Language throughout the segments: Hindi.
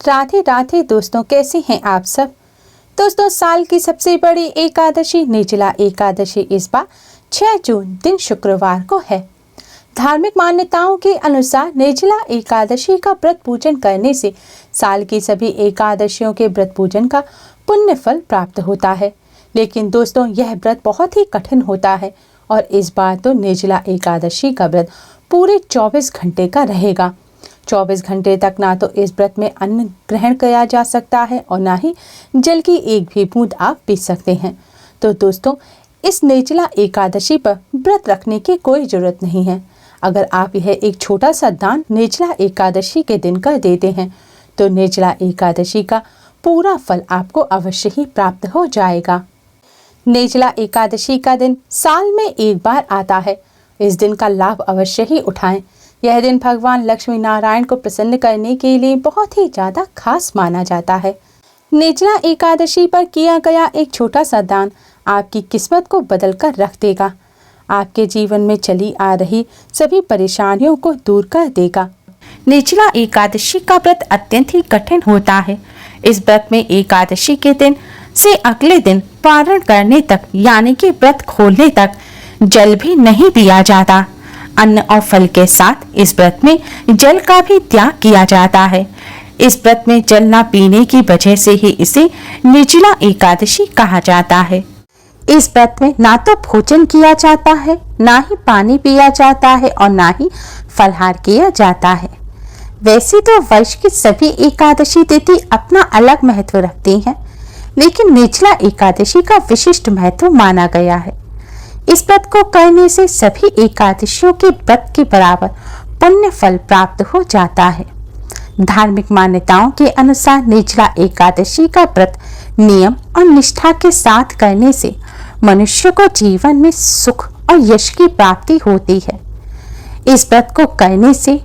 राधे राधे दोस्तों, कैसे हैं आप सब। दोस्तों, साल की सबसे बड़ी एकादशी निर्जला एकादशी इस बार 6 जून दिन शुक्रवार को है। धार्मिक मान्यताओं के अनुसार निर्जला एकादशी का व्रत पूजन करने से साल की सभी एकादशियों के व्रत पूजन का पुण्य फल प्राप्त होता है। लेकिन दोस्तों, यह व्रत बहुत ही कठिन होता है और इस बार तो निर्जला एकादशी का व्रत पूरे 24 घंटे का रहेगा। 24 घंटे तक ना तो इस व्रत में अन्न ग्रहण किया जा सकता है और ना ही जल की एक भी बूंद आप पी सकते हैं। तो दोस्तों, इस निर्जला एकादशी पर व्रत रखने की कोई जरूरत नहीं है। अगर आप यह एक छोटा सा दान निर्जला एकादशी के दिन कर देते हैं तो निर्जला एकादशी का पूरा फल आपको अवश्य ही प्राप्त हो जाएगा। निर्जला एकादशी का दिन साल में एक बार आता है। इस दिन का लाभ अवश्य ही उठाएं। यह दिन भगवान लक्ष्मी नारायण को प्रसन्न करने के लिए बहुत ही ज़्यादा खास माना जाता है। निर्जला एकादशी पर किया गया एक छोटा सा दान आपकी किस्मत को बदल कर रख देगा। आपके जीवन में चली आ रही सभी परेशानियों को दूर कर देगा। निर्जला एकादशी का व्रत अत्यंत ही कठिन होता है। इस व्रत में एकादशी के दिन से अगले दिन पारण करने तक यानी कि व्रत खोलने तक जल भी नहीं दिया जाता। अन्न और फल के साथ इस व्रत में जल का भी त्याग किया जाता है। इस व्रत में जल न पीने की वजह से ही इसे निर्जला एकादशी कहा जाता है। इस व्रत में ना तो भोजन किया जाता है, ना ही पानी पिया जाता है और ना ही फलाहार किया जाता है। वैसे तो वर्ष की सभी एकादशी तिथि अपना अलग महत्व रखती हैं, लेकिन निर्जला एकादशी का विशिष्ट महत्व माना गया है। इस व्रत को करने से सभी एकादशियों के व्रत के बराबर पुण्य फल प्राप्त हो जाता है। धार्मिक मान्यताओं के अनुसार निर्जला एकादशी का व्रत नियम और निष्ठा के साथ करने से मनुष्य को जीवन में सुख और यश की प्राप्ति होती है। इस व्रत को करने से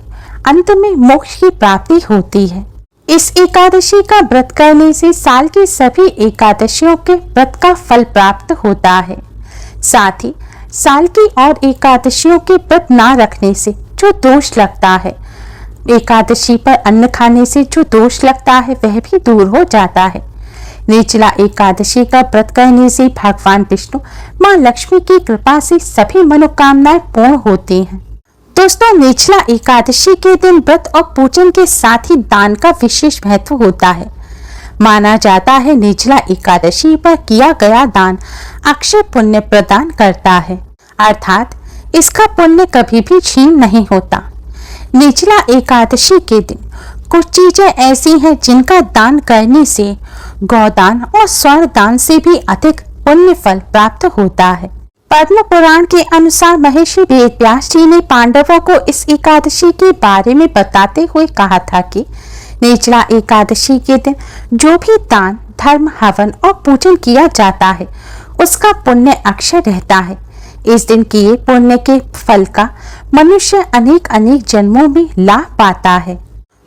अंत में मोक्ष की प्राप्ति होती है। इस एकादशी का व्रत करने से साल की सभी एकादशियों के व्रत का फल प्राप्त होता है। साथ ही साल की और एकादशियों के व्रत ना रखने से जो दोष लगता है, एकादशी पर अन्न खाने से जो दोष लगता है वह भी दूर हो जाता है। निर्जला एकादशी का व्रत करने से भगवान विष्णु मां लक्ष्मी की कृपा से सभी मनोकामनाएं पूर्ण होती हैं। दोस्तों, निर्जला एकादशी के दिन व्रत और पूजन के साथ ही दान का विशेष महत्व होता है। माना जाता है निर्जला एकादशी पर किया गया दान अक्षय पुण्य प्रदान करता है, अर्थात इसका पुण्य कभी भी छीन नहीं होता। निर्जला एकादशी के दिन कुछ चीजें ऐसी हैं जिनका दान करने से गौदान और स्वर्ण दान से भी अधिक पुण्य फल प्राप्त होता है। पद्म पुराण के अनुसार महर्षि वेदव्यास जी ने पांडवों को इस एकादशी के बारे में बताते हुए कहा था कि निर्जला एकादशी के दिन जो भी दान धर्म हवन और पूजन किया जाता है उसका पुण्य अक्षय रहता है। इस दिन किए पुण्य के फल का मनुष्य अनेक अनेक जन्मों में लाभ पाता है।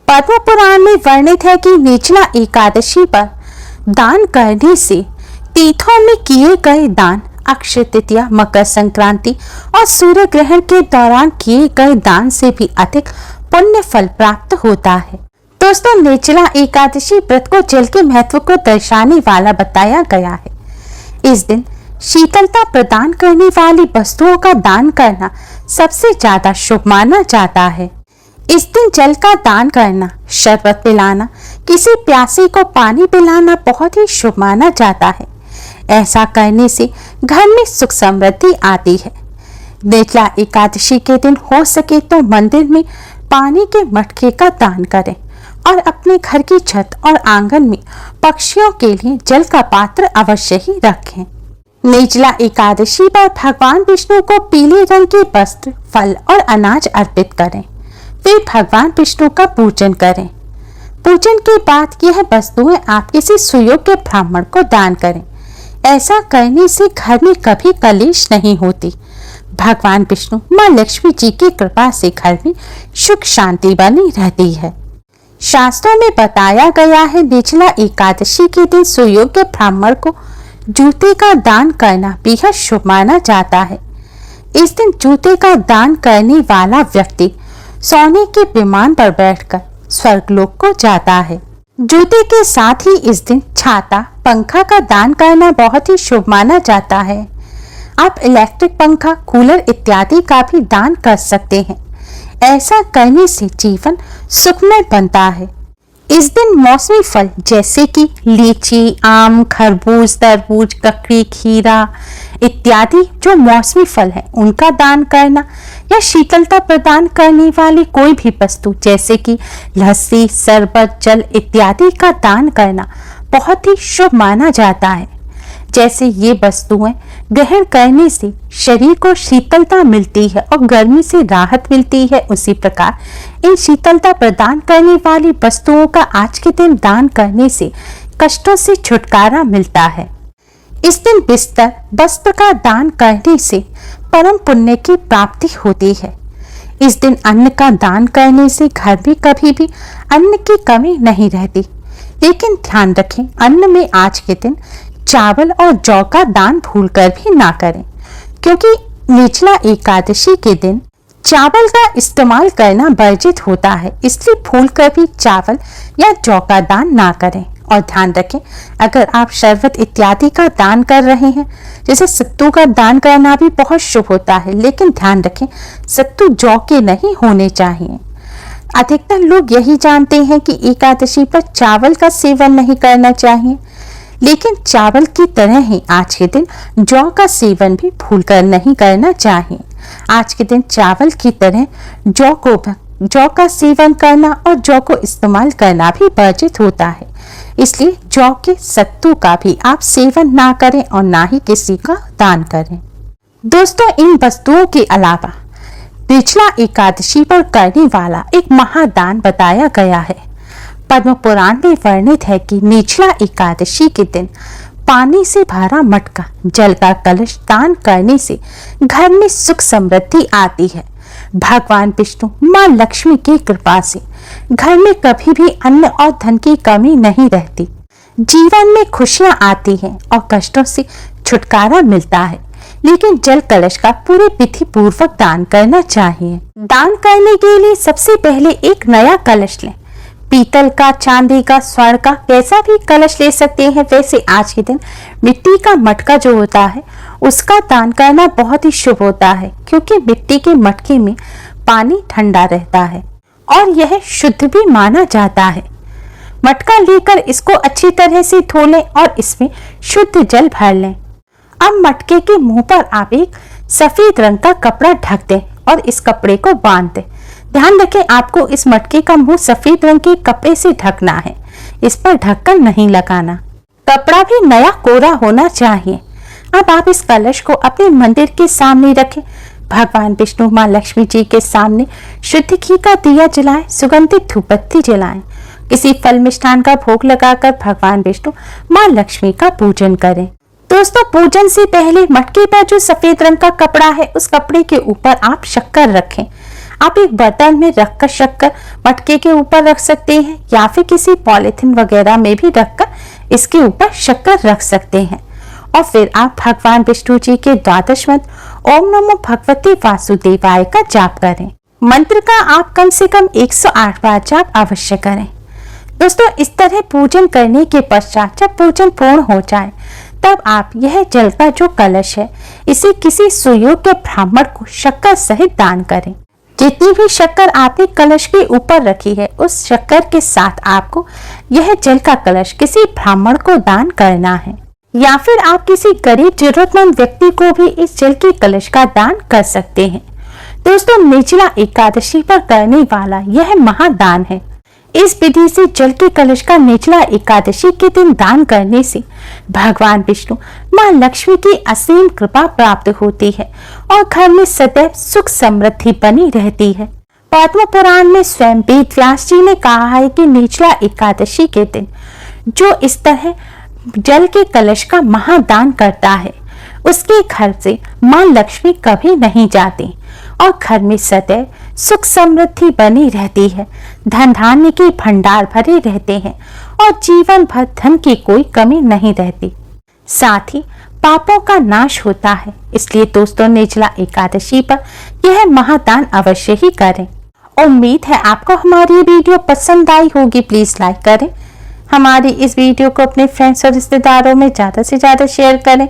पद्म पुराण में वर्णित है कि निर्जला एकादशी पर दान करने से तीर्थों में किए गए दान, अक्षय तृतीया, मकर संक्रांति और सूर्य ग्रहण के दौरान किए गए दान से भी अधिक पुण्य फल प्राप्त होता है। दोस्तों, निर्जला एकादशी व्रत को जल के महत्व को दर्शाने वाला बताया गया है। इस दिन शीतलता प्रदान करने वाली वस्तुओं का दान करना सबसे ज्यादा शुभ माना जाता है। इस दिन जल का दान करना, शरबत पिलाना, किसी प्यासे को पानी पिलाना बहुत ही शुभ माना जाता है। ऐसा करने से घर में सुख समृद्धि आती है। निर्जला एकादशी के दिन हो सके तो मंदिर में पानी के मटके का दान करें और अपने घर की छत और आंगन में पक्षियों के लिए जल का पात्र अवश्य ही रखें। निर्जला एकादशी पर भगवान विष्णु को पीले रंग के वस्त्र, फल और अनाज अर्पित करें। फिर भगवान विष्णु का पूजन करें। पूजन के बाद यह वस्तुएं आप किसी सुयोग्य ब्राह्मण को दान करें। ऐसा करने से घर में कभी कलेश नहीं होती। भगवान विष्णु मां लक्ष्मी जी की कृपा से घर में सुख शांति बनी रहती है। शास्त्रों में बताया गया है निर्जला एकादशी के दिन सुयोग्य ब्राह्मण को जूते का दान करना बेहद शुभ माना जाता है। इस दिन जूते का दान करने वाला व्यक्ति सोने के विमान पर बैठकर स्वर्गलोक को जाता है। जूते के साथ ही इस दिन छाता, पंखा का दान करना बहुत ही शुभ माना जाता है। आप इलेक्ट्रिक पंखा, कूलर इत्यादि का भी दान कर सकते हैं। ऐसा करने से जीवन सुखमय बनता है। इस दिन मौसमी फल जैसे कि लीची, आम, खरबूज, तरबूज, ककड़ी, खीरा इत्यादि जो मौसमी फल है उनका दान करना या शीतलता प्रदान करने वाली कोई भी वस्तु जैसे कि लस्सी, शरबत, जल इत्यादि का दान करना बहुत ही शुभ माना जाता है। जैसे ये वस्तुएं ग्रहण करने से शरीर को शीतलता मिलती है और गर्मी से राहत मिलती है, उसी प्रकार इन शीतलता प्रदान करने वाली वस्तुओं का आज के दिन दान करने से कष्टों से छुटकारा मिलता है। इस दिन बिस्तर, वस्त्र का दान करने से परम पुण्य की प्राप्ति होती है। इस दिन अन्न का दान करने से घर में कभी भी अन्न की कमी नहीं रहती। लेकिन ध्यान रखें, अन्न में आज के दिन चावल और जौ का दान भूलकर भी ना करें, क्योंकि निर्जला एकादशी के दिन चावल का इस्तेमाल करना वर्जित होता है। इसलिए भूलकर भी चावल या जौ का दान ना करें। और ध्यान रखें, अगर आप शरबत इत्यादि का दान कर रहे हैं, जैसे सत्तू का दान करना भी बहुत शुभ होता है, लेकिन ध्यान रखें सत्तू जौ के नहीं होने चाहिए। अधिकतर लोग यही जानते हैं कि एकादशी पर चावल का सेवन नहीं करना चाहिए, लेकिन चावल की तरह ही आज के दिन जौ का सेवन भी भूलकर नहीं करना चाहिए। आज के दिन चावल की तरह जौ का सेवन करना और जौ को इस्तेमाल करना भी वर्जित होता है। इसलिए जौ के सत्तू का भी आप सेवन ना करें और ना ही किसी का दान करें। दोस्तों, इन वस्तुओं के अलावा निर्जला एकादशी पर करने वाला एक महादान बताया गया है। पद्म पुराण में वर्णित है कि निर्जला एकादशी के दिन पानी से भरा मटका, जल का कलश दान करने से घर में सुख समृद्धि आती है। भगवान विष्णु, माँ लक्ष्मी की कृपा से घर में कभी भी अन्न और धन की कमी नहीं रहती। जीवन में खुशियां आती हैं और कष्टों से छुटकारा मिलता है। लेकिन जल कलश का पूरे विधि पूर्वक दान करना चाहिए। दान करने के लिए सबसे पहले एक नया कलश लें। पीतल का, चांदी का, स्वर्ण का, कैसा भी कलश ले सकते हैं। वैसे आज के दिन मिट्टी का मटका जो होता है उसका दान करना बहुत ही शुभ होता है, क्योंकि मिट्टी के मटके में पानी ठंडा रहता है और यह शुद्ध भी माना जाता है। मटका लेकर इसको अच्छी तरह से धो लें और इसमें शुद्ध जल भर लें। अब मटके के मुंह पर आप एक सफेद रंग का कपड़ा ढक दें और इस कपड़े को बांध दें। ध्यान रखें, आपको इस मटके का मुंह सफेद रंग के कपड़े से ढकना है, इस पर ढक्कन नहीं लगाना। कपड़ा भी नया कोरा होना चाहिए। अब आप इस कलश को अपने मंदिर के सामने रखें। भगवान विष्णु, माँ लक्ष्मी जी के सामने शुद्ध घी का दिया जलाएं, सुगंधित धूपबत्ती जलाएं। किसी फल मिष्ठान का भोग लगाकर भगवान विष्णु, माँ लक्ष्मी का पूजन करें। दोस्तों, पूजन से पहले मटके पर जो सफेद रंग का कपड़ा है उस कपड़े के ऊपर आप शक्कर रखें। आप एक बर्तन में रखकर शक्कर मटके के ऊपर रख सकते हैं या फिर किसी पॉलिथीन वगैरह में भी रखकर इसके ऊपर शक्कर रख सकते हैं। और फिर आप भगवान विष्णु जी के द्वादश मंत्र ओम नमो भगवते वासुदेवाय का जाप करें। मंत्र का आप कम से कम 108 बार जाप अवश्य करें। दोस्तों, इस तरह पूजन करने के पश्चात जब पूजन पूर्ण हो जाए तब आप यह जल का जो कलश है इसे किसी सुयोग्य ब्राह्मण को शक्कर सहित दान करें। जितनी भी शक्कर आपने कलश के ऊपर रखी है उस शक्कर के साथ आपको यह जल का कलश किसी ब्राह्मण को दान करना है, या फिर आप किसी गरीब जरूरतमंद व्यक्ति को भी इस जल के कलश का दान कर सकते हैं। दोस्तों, निर्जला एकादशी पर करने वाला यह महादान है। इस विधि से जल के कलश का निर्जला एकादशी के दिन दान करने से भगवान विष्णु, माँ लक्ष्मी की असीम कृपा प्राप्त होती है और घर में सदैव सुख समृद्धि बनी रहती है। पद्म पुराण में स्वयं वेद व्यास जी ने कहा है कि निर्जला एकादशी के दिन जो इस तरह जल के कलश का महादान करता है उसके घर से माँ लक्ष्मी कभी नहीं जाती और घर में सदैव सुख समृद्धि बनी रहती है। धन धान्य के भंडार भरे रहते हैं और जीवन भर धन की कोई कमी नहीं रहती। साथ ही पापों का नाश होता है। इसलिए दोस्तों, निर्जला एकादशी पर यह महादान अवश्य ही करें। उम्मीद है आपको हमारी वीडियो पसंद आई होगी। प्लीज लाइक करें, हमारी इस वीडियो को अपने फ्रेंड्स और रिश्तेदारों में ज़्यादा से ज़्यादा शेयर करें,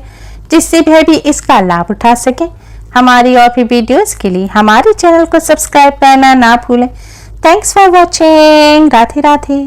जिससे वह भी इसका लाभ उठा सकें। हमारी और भी वीडियोस के लिए हमारे चैनल को सब्सक्राइब करना ना भूलें। Thanks for watching. Radhe Radhe.